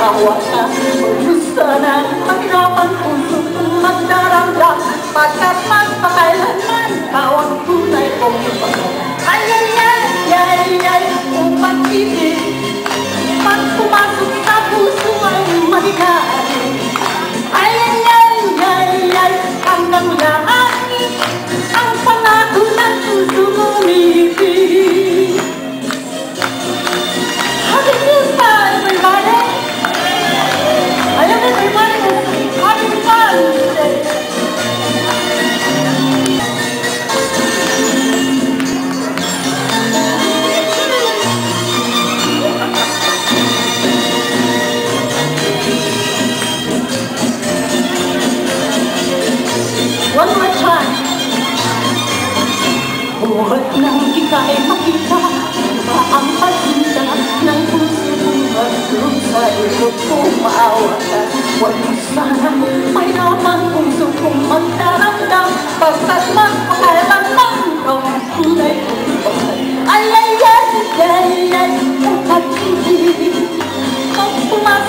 maawa ka. Gusto na mahirapan puso kong magdaramdam, pagkat magpakailanman ikaw ang tunay kong ipagod. Ay, ay, ay, ay, ay, kung pag-ibig, pag pumasok sa puso ay mahihain. Ay, ay, ay, ay, ay, hanggang lahat ang pangako ng puso mong ibig. Happy Tuesday, everybody! I hope everybody is having fun today. One more time. Buhat nang ika'y makita, iba ang pagkita ng puso kong magdung sa likod kong maawa ka. Huwag mo sanang mahirapan puso kong magdaramdam, pagkat magpakailanman ikaw ang tunay kong ipagod. Ay, ay, ay, ay, ay, ang pag-ibig, pag pumasok